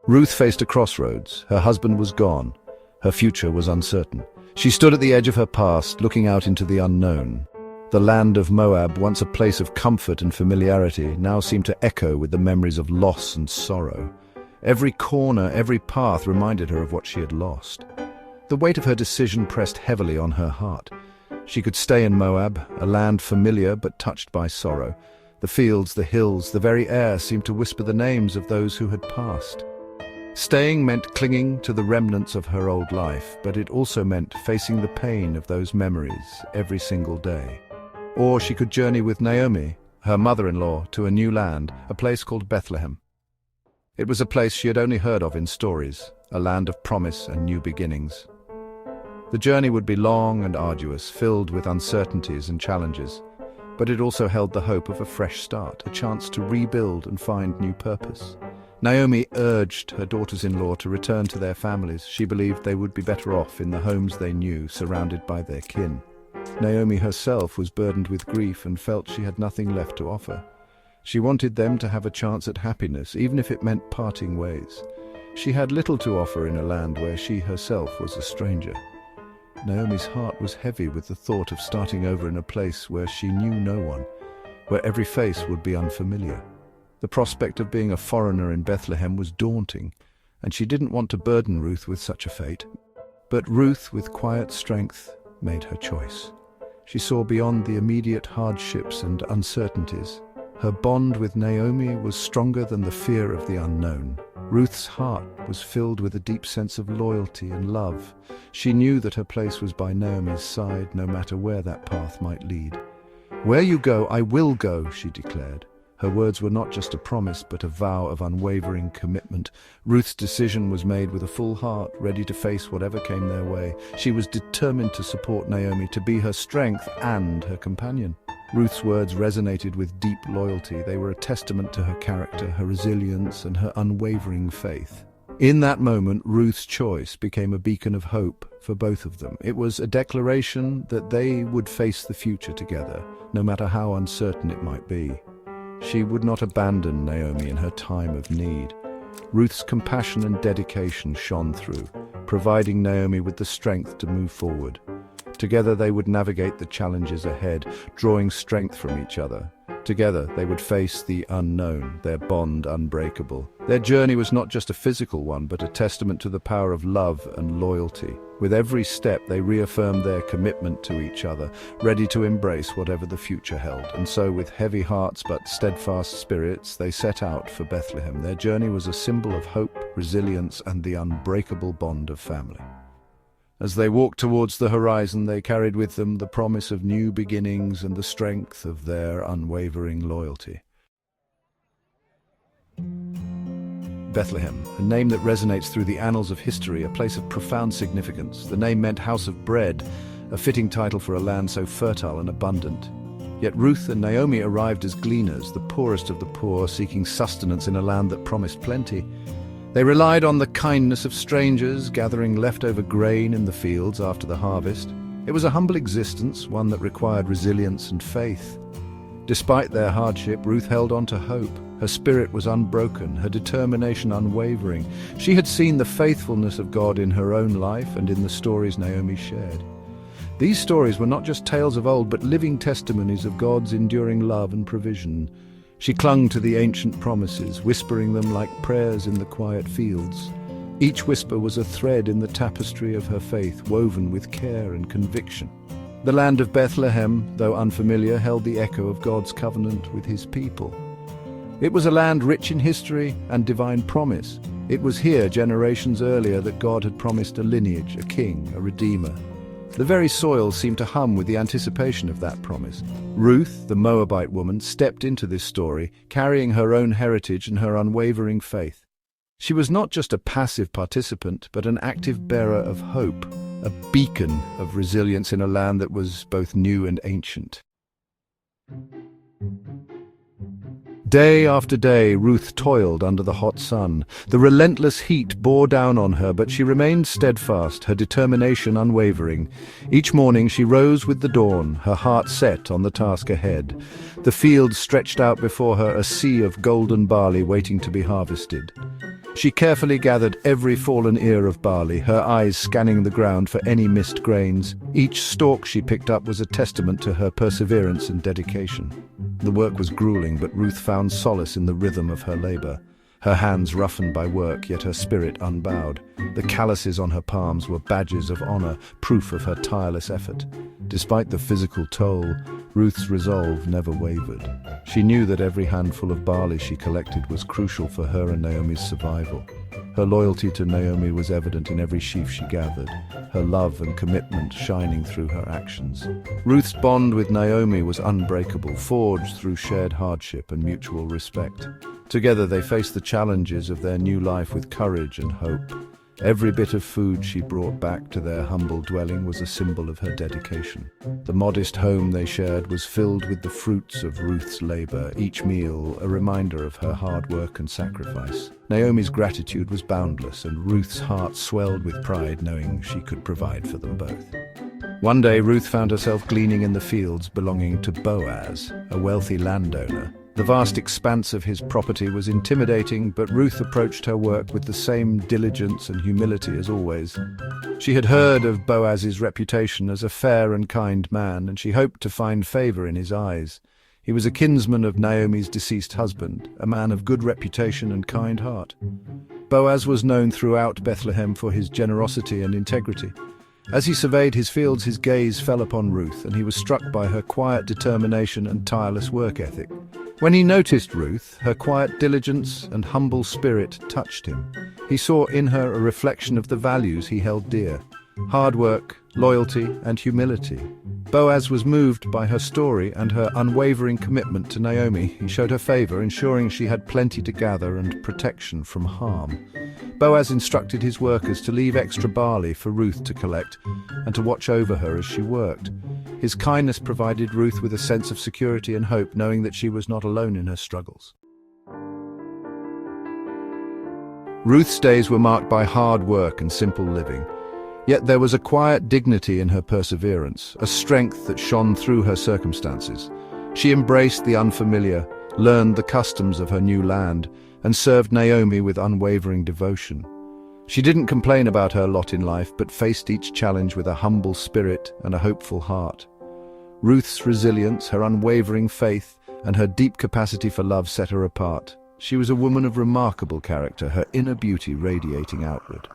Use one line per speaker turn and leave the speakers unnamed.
Ruth faced a crossroads. Her husband was gone. Her future was uncertain. She stood at the edge of her past, looking out into the unknown. The land of Moab, once a place of comfort and familiarity, now seemed to echo with the memories of loss and sorrow. Every corner, every path reminded her of what she had lost. The weight of her decision pressed heavily on her heart. She could stay in Moab, a land familiar but touched by sorrow. The fields, the hills, the very air seemed to whisper the names of those who had passed. Staying meant clinging to the remnants of her old life, but it also meant facing the pain of those memories every single day. Or she could journey with Naomi, her mother-in-law, to a new land, a place called Bethlehem. It was a place she had only heard of in stories, a land of promise and new beginnings. The journey would be long and arduous, filled with uncertainties and challenges, but it also held the hope of a fresh start, a chance to rebuild and find new purpose. Naomi urged her daughters-in-law to return to their families. She believed they would be better off in the homes they knew, surrounded by their kin. Naomi herself was burdened with grief and felt she had nothing left to offer. She wanted them to have a chance at happiness, even if it meant parting ways. She had little to offer in a land where she herself was a stranger. Naomi's heart was heavy with the thought of starting over in a place where she knew no one, where every face would be unfamiliar. The prospect of being a foreigner in Bethlehem was daunting, and she didn't want to burden Ruth with such a fate. But Ruth, with quiet strength, made her choice. She saw beyond the immediate hardships and uncertainties. Her bond with Naomi was stronger than the fear of the unknown. Ruth's heart was filled with a deep sense of loyalty and love. She knew that her place was by Naomi's side, no matter where that path might lead. "Where you go, I will go," she declared. Her words were not just a promise, but a vow of unwavering commitment. Ruth's decision was made with a full heart, ready to face whatever came their way. She was determined to support Naomi, to be her strength and her companion. Ruth's words resonated with deep loyalty. They were a testament to her character, her resilience, and her unwavering faith. In that moment, Ruth's choice became a beacon of hope for both of them. It was a declaration that they would face the future together, no matter how uncertain it might be. She would not abandon Naomi in her time of need. Ruth's compassion and dedication shone through, providing Naomi with the strength to move forward. Together they would navigate the challenges ahead, drawing strength from each other. Together they would face the unknown, their bond unbreakable. Their journey was not just a physical one, but a testament to the power of love and loyalty. With every step they reaffirmed their commitment to each other, ready to embrace whatever the future held. And so, with heavy hearts but steadfast spirits, they set out for Bethlehem. Their journey was a symbol of hope, resilience, and the unbreakable bond of family. As they walked towards the horizon, they carried with them the promise of new beginnings and the strength of their unwavering loyalty. Bethlehem, a name that resonates through the annals of history, a place of profound significance. The name meant house of bread, a fitting title for a land so fertile and abundant. Yet Ruth and Naomi arrived as gleaners, the poorest of the poor, seeking sustenance in a land that promised plenty. They relied on the kindness of strangers, gathering leftover grain in the fields after the harvest. It was a humble existence, one that required resilience and faith. Despite their hardship, Ruth held on to hope. Her spirit was unbroken, her determination unwavering. She had seen the faithfulness of God in her own life and in the stories Naomi shared. These stories were not just tales of old, but living testimonies of God's enduring love and provision. She clung to the ancient promises, whispering them like prayers in the quiet fields. Each whisper was a thread in the tapestry of her faith, woven with care and conviction. The land of Bethlehem, though unfamiliar, held the echo of God's covenant with his people. It was a land rich in history and divine promise. It was here, generations earlier, that God had promised a lineage, a king, a redeemer. The very soil seemed to hum with the anticipation of that promise. Ruth, the Moabite woman, stepped into this story, carrying her own heritage and her unwavering faith. She was not just a passive participant, but an active bearer of hope, a beacon of resilience in a land that was both new and ancient. Day after day, Ruth toiled under the hot sun. The relentless heat bore down on her, but she remained steadfast, her determination unwavering. Each morning she rose with the dawn, her heart set on the task ahead. The field stretched out before her, a sea of golden barley waiting to be harvested. She carefully gathered every fallen ear of barley, her eyes scanning the ground for any missed grains. Each stalk she picked up was a testament to her perseverance and dedication. The work was grueling, but Ruth found solace in the rhythm of her labor. Her hands roughened by work, yet her spirit unbowed. The calluses on her palms were badges of honor, proof of her tireless effort. Despite the physical toll, Ruth's resolve never wavered. She knew that every handful of barley she collected was crucial for her and Naomi's survival. Her loyalty to Naomi was evident in every sheaf she gathered, her love and commitment shining through her actions. Ruth's bond with Naomi was unbreakable, forged through shared hardship and mutual respect. Together they faced the challenges of their new life with courage and hope. Every bit of food she brought back to their humble dwelling was a symbol of her dedication. The modest home they shared was filled with the fruits of Ruth's labor, each meal a reminder of her hard work and sacrifice. Naomi's gratitude was boundless, and Ruth's heart swelled with pride knowing she could provide for them both. One day Ruth found herself gleaning in the fields belonging to Boaz, a wealthy landowner. The vast expanse of his property was intimidating, but Ruth approached her work with the same diligence and humility as always. She had heard of Boaz's reputation as a fair and kind man, and she hoped to find favor in his eyes. He was a kinsman of Naomi's deceased husband, a man of good reputation and kind heart. Boaz was known throughout Bethlehem for his generosity and integrity. As he surveyed his fields, his gaze fell upon Ruth, and he was struck by her quiet determination and tireless work ethic. When he noticed Ruth, her quiet diligence and humble spirit touched him. He saw in her a reflection of the values he held dear: hard work, loyalty, and humility. Boaz was moved by her story and her unwavering commitment to Naomi. He showed her favor, ensuring she had plenty to gather and protection from harm. Boaz instructed his workers to leave extra barley for Ruth to collect and to watch over her as she worked. His kindness provided Ruth with a sense of security and hope, knowing that she was not alone in her struggles. Ruth's days were marked by hard work and simple living. Yet there was a quiet dignity in her perseverance, a strength that shone through her circumstances. She embraced the unfamiliar, learned the customs of her new land, and served Naomi with unwavering devotion. She didn't complain about her lot in life, but faced each challenge with a humble spirit and a hopeful heart. Ruth's resilience, her unwavering faith, and her deep capacity for love set her apart. She was a woman of remarkable character, her inner beauty radiating outward.